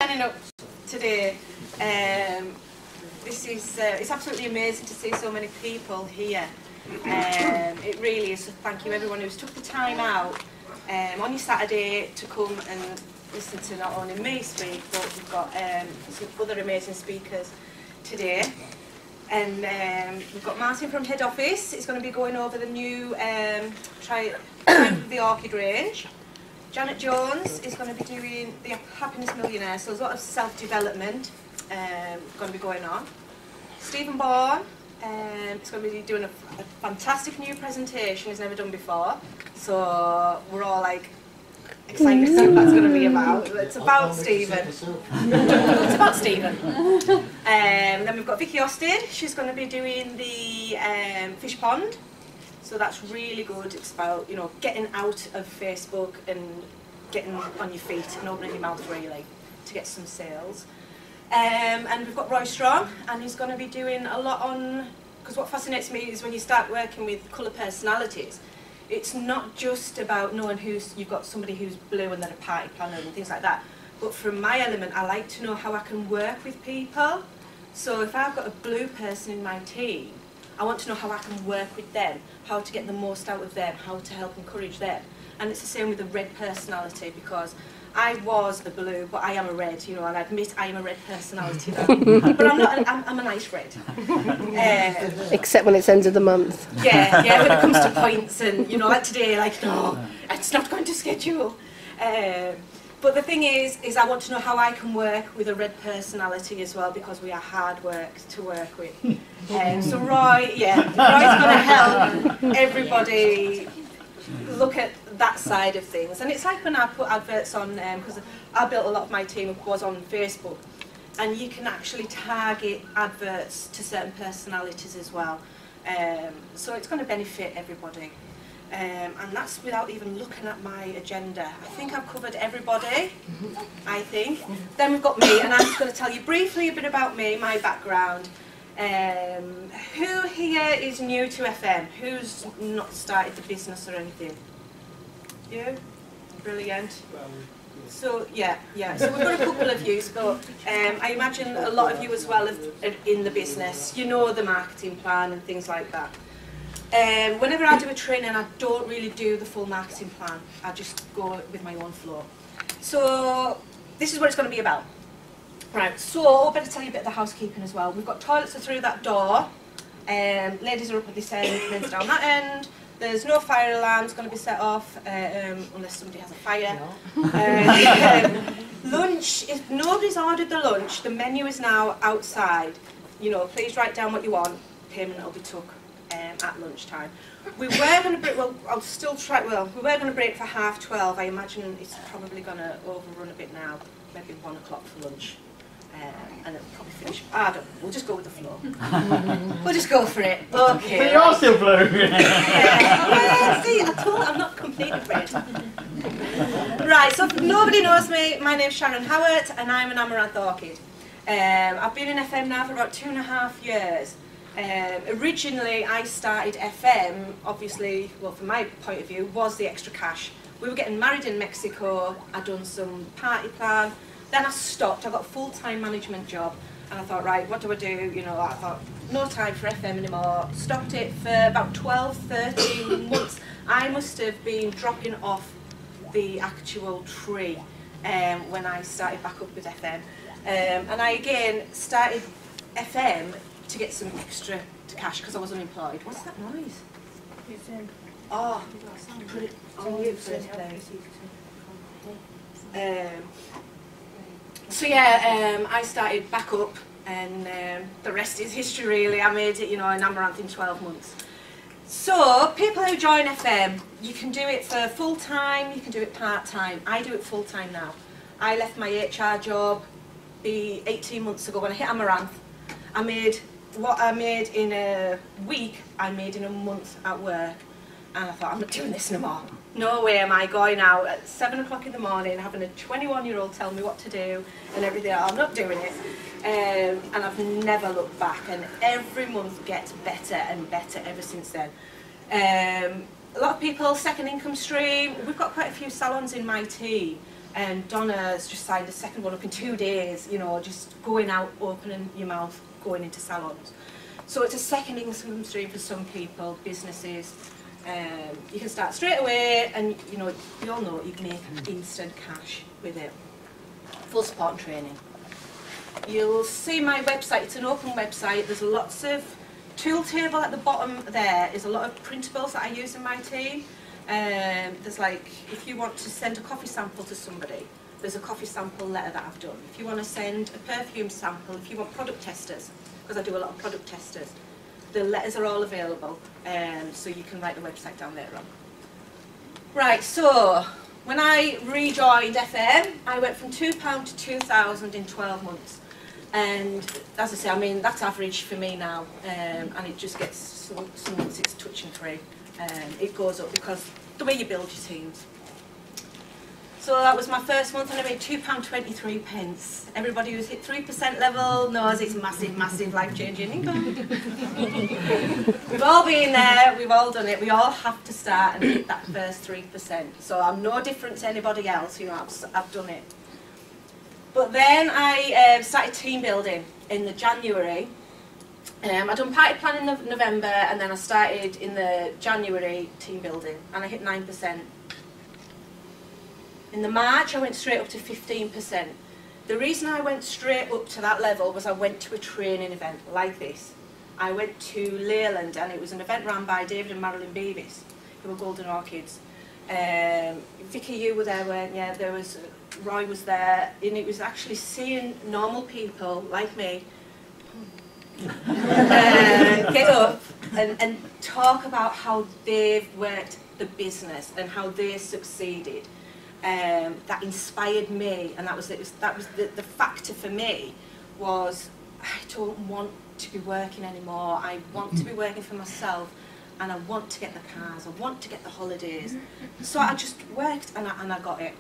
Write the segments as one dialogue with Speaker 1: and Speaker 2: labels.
Speaker 1: turning up today. This is it's absolutely amazing to see so many people here. It really is. So thank you everyone who's took the time out on your Saturday to come and listen to not only me speak, but we've got some other amazing speakers today. And we've got Martin from head office. He's going to be going over the new the Orchid range. Janet Jones is going to be doing the Happiness Millionaire, so there's a lot of self-development going to be going on. Stephen Bourne is going to be doing a fantastic new presentation he's never done before, so we're all like excited to see what that's going to be about. It's about Stephen. It's about Stephen. Then we've got Vicky Osted. She's going to be doing the fish pond. So that's really good. It's about, you know, getting out of Facebook and getting on your feet and opening your mouth really to get some sales. And we've got Roy Strong, and he's going to be doing a lot on, because what fascinates me is when you start working with colour personalities, it's not just about knowing you've got somebody who's blue and they're a party planner and things like that. But from my element, I like to know how I can work with people. So if I've got a blue person in my team, I want to know how I can work with them, how to get the most out of them, how to help encourage them. And it's the same with the red personality, because I was a blue, but I am a red, you know, and I admit I am a red personality now. But I'm not, I'm a nice red.
Speaker 2: Except when it's end of the month.
Speaker 1: Yeah, when it comes to points and, you know, like today, like, no, it's not going to schedule. But the thing is I want to know how I can work with a red personality as well, because we are hard work to work with. So Roy's going to help everybody look at that side of things. And it's like when I put adverts on, because I built a lot of my team was on Facebook, and you can actually target adverts to certain personalities as well. So it's going to benefit everybody. And that's without even looking at my agenda. I think I've covered everybody, I think. Then we've got me, and I'm just going to tell you briefly a bit about me, my background. Who here is new to FM? Who's not started the business or anything? You? Brilliant. So, yeah. So we've got a couple of you, but I imagine a lot of you as well are in the business. You know the marketing plan and things like that. Whenever I do a training, I don't really do the full marketing plan. I just go with my own flow. So this is what it's going to be about. Right, so I better tell you a bit of the housekeeping as well. We've got toilets are through that door. Ladies are up at this end, men's down that end. There's no fire alarms going to be set off unless somebody has a fire. Lunch, if nobody's ordered the lunch, the menu is now outside. You know, please write down what you want. Payment will be took at lunchtime. We were going to break, we were going to break for 12:30. I imagine it's probably going to overrun a bit now, maybe 1 o'clock for lunch. And it'll probably finish. I don't know, we'll just go with the flow. We'll just go for it. Okay.
Speaker 3: But you are still blue.
Speaker 1: Yeah, see, I told you I'm not completely red. Right, so if nobody knows me, my name's Sharon Howat, and I'm an Amaranth Orchid. I've been in FM now for about 2.5 years. Originally, I started FM, obviously, well, from my point of view, was the extra cash. We were getting married in Mexico, I'd done some party plan, then I stopped, I got a full-time management job, and I thought, right, what do I do? You know, I thought, no time for FM anymore. Stopped it for about 12, 13 months. I must have been dropping off the actual tree when I started back up with FM. And I again started FM to get some extra cash because I was unemployed. What's that noise? Oh, put it on mute first, please. So yeah, I started back up, and the rest is history really. I made it, you know, in Amaranth in 12 months. So people who join FM, you can do it for full time, you can do it part time. I do it full time now. I left my HR job 18 months ago when I hit Amaranth. I made what I made in a week, I made in a month at work, and I thought, I'm not doing this no more. No way am I going out at 7 o'clock in the morning having a 21-year-old tell me what to do and everything. I'm not doing it. And I've never looked back, and every month gets better and better ever since then. A lot of people, second income stream. We've got quite a few salons in my team. And Donna's just signed the second one up in 2 days, you know, just going out, opening your mouth, going into salons. So it's a second income stream for some people, businesses. You can start straight away, and you know, you all know you can make instant cash with it. Full support and training. You'll see my website, it's an open website, there's lots of tool table at the bottom. There is a lot of printables that I use in my team. There's like, if you want to send a coffee sample to somebody, there's a coffee sample letter that I've done. If you want to send a perfume sample, if you want product testers, because I do a lot of product testers, the letters are all available, so you can write the website down later on. Right, so when I rejoined FM, I went from £2 to 2,000 in 12 months. And as I say, I mean, that's average for me now, and it just gets, some months it's touching 3. It goes up because the way you build your teams. So that was my first month, and I made £2.23. Everybody who's hit 3% level knows it's massive, massive life-changing income. We've all been there, we've all done it. We all have to start and hit that first 3%. So I'm no different to anybody else, you know, I've done it. But then I started team building in the January. I done party planning in November, and then I started in the January team building, and I hit 9%. In the March, I went straight up to 15%. The reason I went straight up to that level was I went to a training event like this. I went to Leyland, and it was an event run by David and Marilyn Beavis, who were Golden Orchids. Vicky, you were there, weren't you? There was, Roy was there, and it was actually seeing normal people like me get up and talk about how they've worked the business and how they succeeded. That inspired me, and that was the factor for me was I don't want to be working anymore. I want to be working for myself, and I want to get the cars, I want to get the holidays. So I just worked, and I got it.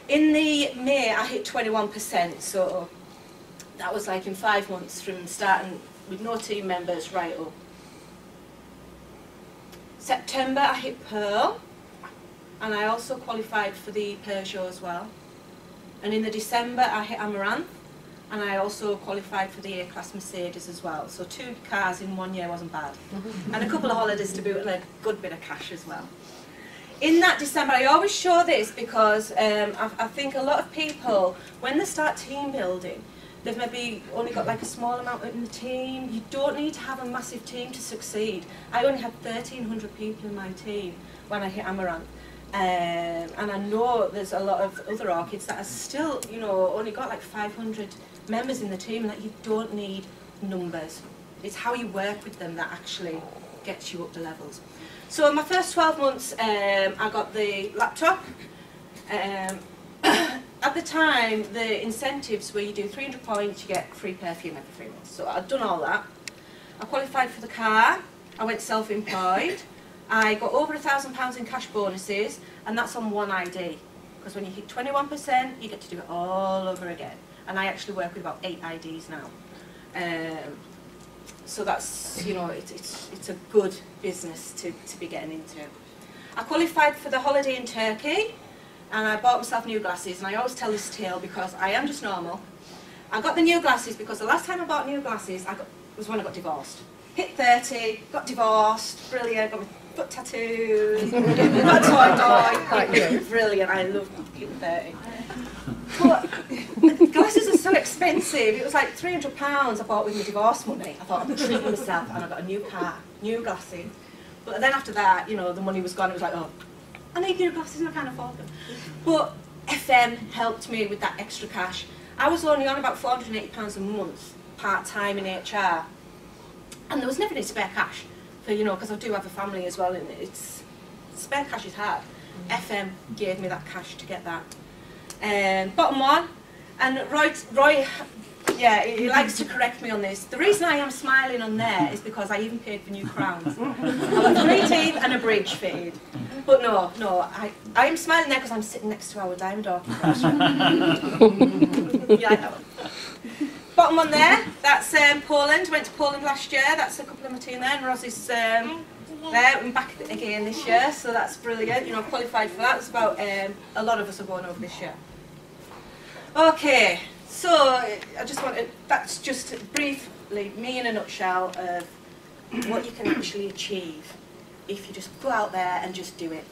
Speaker 1: In the May, I hit 21%, so that was like in 5 months from starting with no team members right up. September, I hit Pearl, and I also qualified for the Peugeot as well. And in the December, I hit Amaranth, and I also qualified for the A-Class Mercedes as well. So 2 cars in 1 year wasn't bad. And a couple of holidays to boot, and a good bit of cash as well. In that December, I always show this because I think a lot of people, when they start team building, they've maybe only got like a small amount in the team. You don't need to have a massive team to succeed. I only had 1,300 people in my team when I hit Amaranth. And I know there's a lot of other orchids that are still, you know, only got like 500 members in the team, and that you don't need numbers. It's how you work with them that actually gets you up the levels. So in my first 12 months, I got the laptop. At the time, the incentives were you do 300 points, you get free perfume every 3 months. So I'd done all that. I qualified for the car. I went self-employed. I got over £1,000 in cash bonuses, and that's on one ID. Because when you hit 21%, you get to do it all over again. And I actually work with about 8 IDs now. So that's, you know, it's a good business to be getting into. I qualified for the holiday in Turkey, and I bought myself new glasses, and I always tell this tale because I am just normal. I got the new glasses because the last time I bought new glasses was when I got divorced. Hit 30, got divorced, brilliant, got my foot tattoos, got a toy dog, brilliant, I love hitting 30. But the glasses are so expensive. It was like £300 I bought with my divorce money. I thought I'm treating myself, and I got a new car, new glasses. But then after that, you know, the money was gone. It was like, oh, I need new glasses and I can't afford them. But FM helped me with that extra cash. I was only on about £480 a month, part-time in HR. And there was never any spare cash, for, you know, because I do have a family as well, and it's spare cash is hard. FM gave me that cash to get that. Bottom one, and Roy, yeah, he likes to correct me on this. The reason I am smiling on there is because I even paid for new crowns. I got 3 teeth and a bridge fitted. But no, I am smiling there because I'm sitting next to our diamond orchid. Yeah, I know. Bottom one there, that's Poland. Went to Poland last year. That's a couple of my team there, and Rosie's there. I'm back again this year, so that's brilliant. You know, qualified for that. It's about a lot of us are going over this year. Okay, so I just wanted, that's just briefly me in a nutshell of what you can actually achieve if you just go out there and just do it.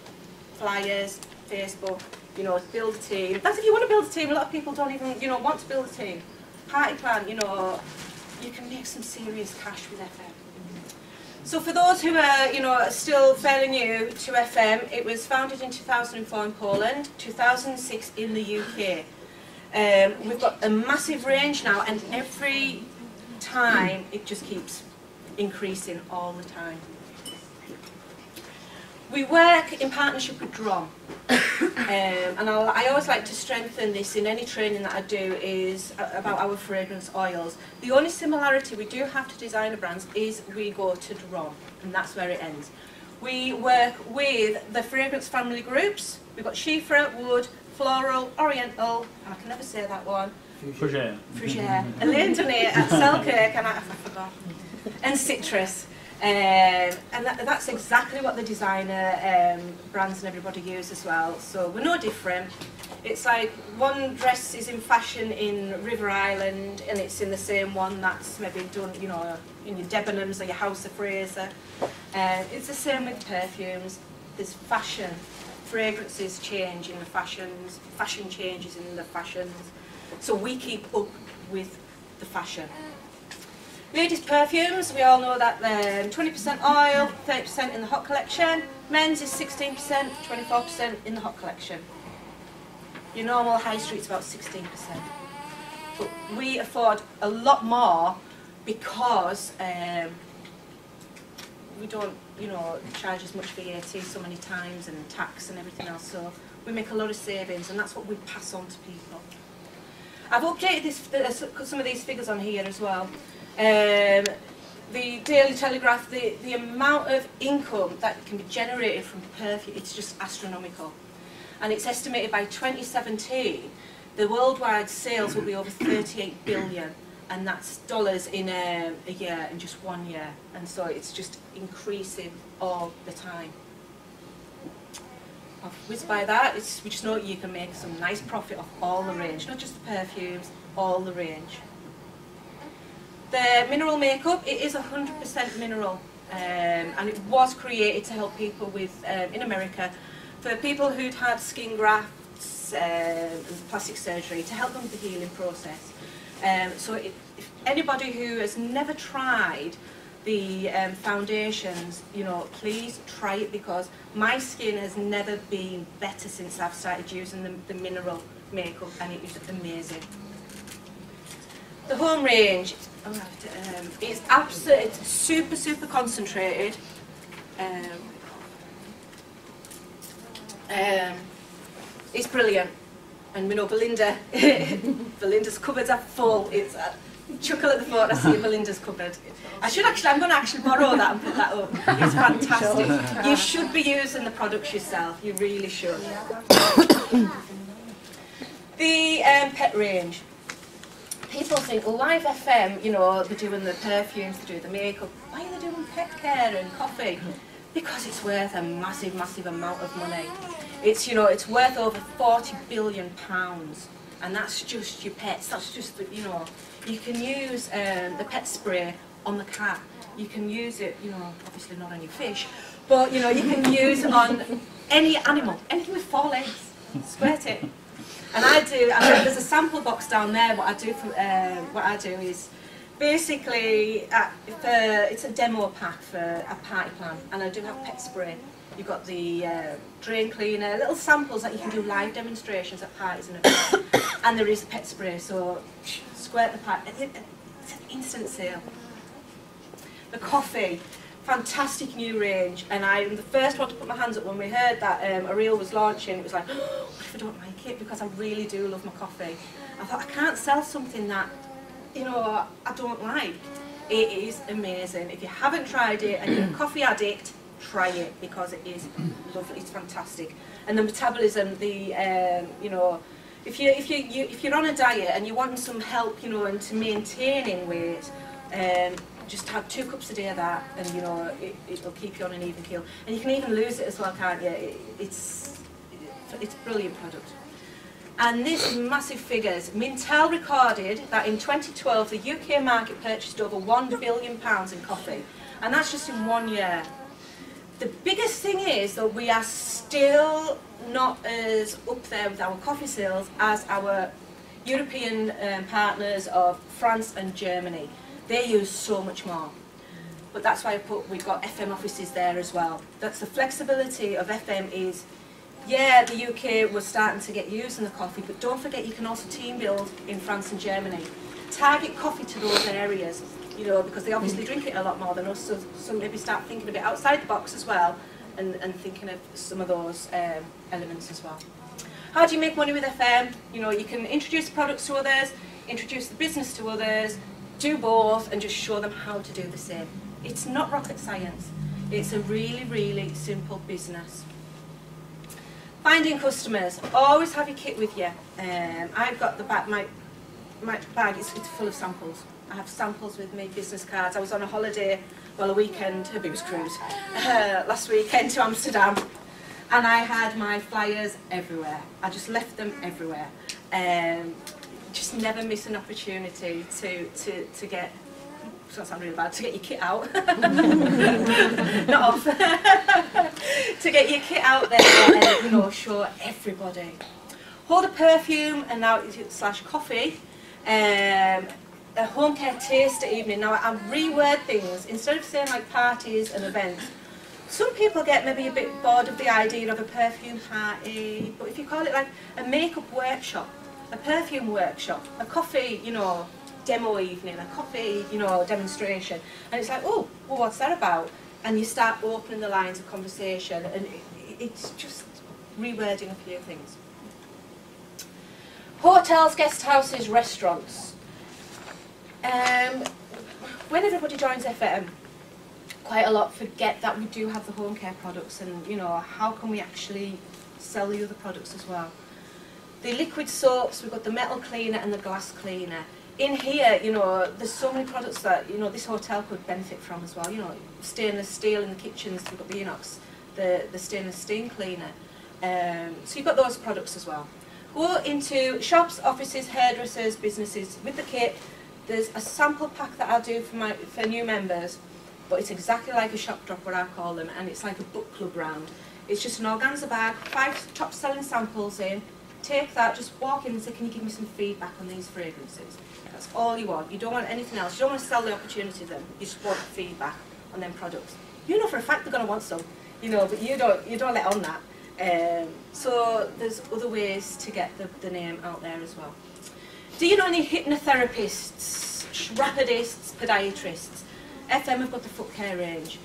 Speaker 1: Flyers, Facebook, you know, build a team. That's if you want to build a team. A lot of people don't even, you know, want to build a team. Party plan, you know, you can make some serious cash with FM. So for those who are, you know, still fairly new to FM, it was founded in 2004 in Poland, 2006 in the UK. We've got a massive range now, and every time it just keeps increasing all the time. We work in partnership with DROM, and I always like to strengthen this in any training that I do is about our fragrance oils. The only similarity we do have to designer brands is we go to DROM, and that's where it ends. We work with the fragrance family groups. We've got Chypre, Wood, Floral, Oriental, I can never say that one. Fougere. Elaine done it at Selkirk, and I forgot. And Citrus. And that's exactly what the designer brands and everybody use as well. So we're no different. It's like one dress is in fashion in River Island, and it's in the same one that's maybe done, you know, in your Debenhams or your House of Fraser. It's the same with perfumes. There's fashion. Fragrances change in the fashions. Fashion changes in the fashions. So we keep up with the fashion. Ladies' perfumes, we all know that 20% oil, 30% in the hot collection. Men's is 16%, 24% in the hot collection. Your normal high street's about 16%. But we afford a lot more because we don't, you know, charge as much VAT so many times and tax and everything else. So we make a lot of savings, and that's what we pass on to people. I've updated some of these figures on here as well. The Daily Telegraph, the amount of income that can be generated from perfume, it's just astronomical. And it's estimated by 2017, the worldwide sales will be over 38 billion. And that's dollars in a year, in just 1 year. And so it's just increasing all the time. I've whizzed by that. We just know you can make some nice profit off all the range, not just the perfumes, all the range. The mineral makeup, it is 100% mineral, and it was created to help people with, in America, for people who'd had skin grafts and plastic surgery, to help them with the healing process. So if anybody who has never tried the foundations, you know, please try it, because my skin has never been better since I've started using the mineral makeup, and it is amazing. The home range, it's absolutely, it's super concentrated. It's brilliant, and we know Belinda. Belinda's cupboards are full. It's chuckle at the thought I see Belinda's cupboard. I'm going to actually borrow that and put that up. It's fantastic. Sure. You should be using the products yourself. You really should. The pet range. People think, well, Live FM, you know, they're doing the perfumes, they do the makeup. Why are they doing pet care and coffee? Because it's worth a massive amount of money. It's, you know, it's worth over £40 billion, and that's just your pets. That's just, you know, you can use the pet spray on the cat. You can use it, you know, obviously not on your fish, but you know, you can use it on any animal, anything with 4 legs. Squirt it. And there's a sample box down there. What I do is basically it's a demo pack for a party plan, and I do have pet spray. You've got the drain cleaner, little samples that you can do live demonstrations at parties and events. And there is pet spray, so squirt the pack. It's an instant sale. The coffee, fantastic new range, and I'm the first one to put my hands up when we heard that Aurile was launching. It was like, oh, what if I don't like it? Because I really do love my coffee. I thought, I can't sell something that, you know, I don't like. It is amazing. If you haven't tried it and you're a coffee addict, try it, because it is lovely. It's fantastic. And the metabolism, you know, if you're on a diet and you're wanting some help, you know, into maintaining weight, just have 2 cups a day of that, and you know, it'll keep you on an even keel. And you can even lose it as well, can't you? It's a brilliant product. And these massive figures. Mintel recorded that in 2012 the UK market purchased over £1 billion in coffee. And that's just in 1 year. The biggest thing is that we are still not as up there with our coffee sales as our European partners of France and Germany. They use so much more. But that's why we've got FM offices there as well. That's the flexibility of FM is, yeah, the UK was starting to get used in the coffee, but don't forget you can also team build in France and Germany. Target coffee to those areas, you know, because they obviously drink it a lot more than us, so maybe start thinking a bit outside the box as well, and thinking of some of those elements as well. How do you make money with FM? You know, you can introduce the products to others, introduce the business to others, do both, and just show them how to do the same. It's not rocket science. It's a really, really simple business. Finding customers. Always have your kit with you. I've got the bag, my bag is full of samples. I have samples with me, business cards. I was on a holiday, well, a weekend, a booze cruise, last weekend to Amsterdam, and I had my flyers everywhere. I just left them everywhere. Just never miss an opportunity to get, it's not sound really bad, to get your kit out. Not off. To get your kit out there and, you know, show everybody. Hold a perfume and now slash coffee. A home care taster evening. Now I reword things instead of saying like parties and events. Some people get maybe a bit bored of the idea of a perfume party, but if you call it like a makeup workshop, a perfume workshop, a coffee, you know, demo evening, a coffee, you know, demonstration, and it's like, oh, well, what's that about? And you start opening the lines of conversation, and it's just rewording a few things. Hotels, guest houses, restaurants. When everybody joins FM, quite a lot forget that we do have the home care products, and you know, how can we actually sell the other products as well? The liquid soaps, we've got the metal cleaner and the glass cleaner. In here, you know, there's so many products that, you know, this hotel could benefit from as well. You know, stainless steel in the kitchens, we've got the inox, the stainless steel cleaner. So you've got those products as well. Go into shops, offices, hairdressers, businesses. With the kit, there's a sample pack that I'll do for new members, but it's exactly like a shop drop, what I call them, and it's like a book club round. It's just an organza bag, 5 top selling samples in. Take that, just walk in and say, can you give me some feedback on these fragrances? That's all you want. You don't want anything else. You don't want to sell the opportunity to them. You just want feedback on them products. You know for a fact they're going to want some, you know, but you don't let on that. So there's other ways to get the name out there as well. Do you know any hypnotherapists, rapidists, podiatrists? FM have got the foot care range.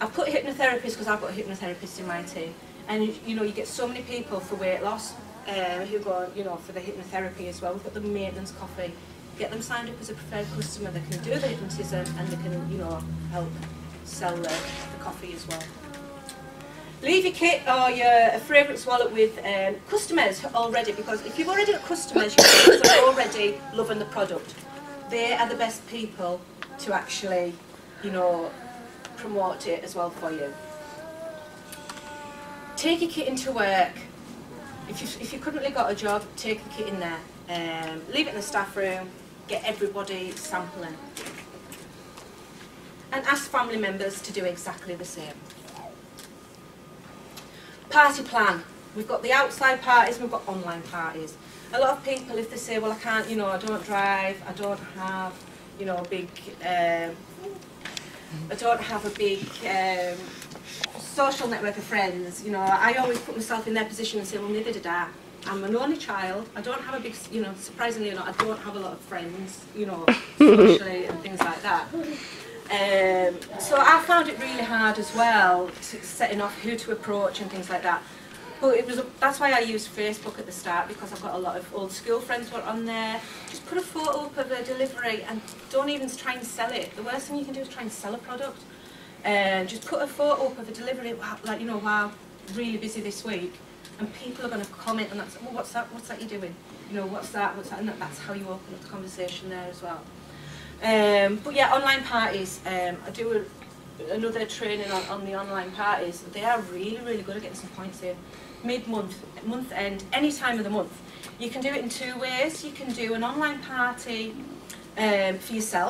Speaker 1: I've put hypnotherapists because I've got a hypnotherapist in my team. And you know, you get so many people for weight loss who go, you know, for the hypnotherapy as well. We've got the maintenance coffee. Get them signed up as a preferred customer. They can do the hypnotism and they can, you know, help sell the coffee as well. Leave your kit or your fragrance wallet with customers already, because if you've already got customers, your customers are already loving the product. They are the best people to actually, you know, promote it as well for you. Take your kit into work. If you currently got a job, take the kit in there. Leave it in the staff room. Get everybody sampling. And ask family members to do exactly the same. Party plan. We've got the outside parties, we've got online parties. A lot of people, if they say, well, I can't, you know, I don't drive, I don't have, you know, a big, social network of friends, you know, I always put myself in their position and say, well, neither did I. I'm an only child, I don't have a big, you know, surprisingly or not, I don't have a lot of friends, you know, socially and things like that. So I found it really hard as well, setting off who to approach and things like that. But that's why I used Facebook at the start, because I've got a lot of old school friends who are on there. Just put a photo up of a delivery and don't even try and sell it. The worst thing you can do is try and sell a product. Just put a photo up of a delivery, like, you know, wow, really busy this week. And people are going to comment and that's, well, what's that you're doing? You know, what's that, and that's how you open up the conversation there as well. But yeah, online parties, I do another training on the online parties. They are really, really good at getting some points in. Mid-month, month end, any time of the month. You can do it in two ways. You can do an online party for yourself.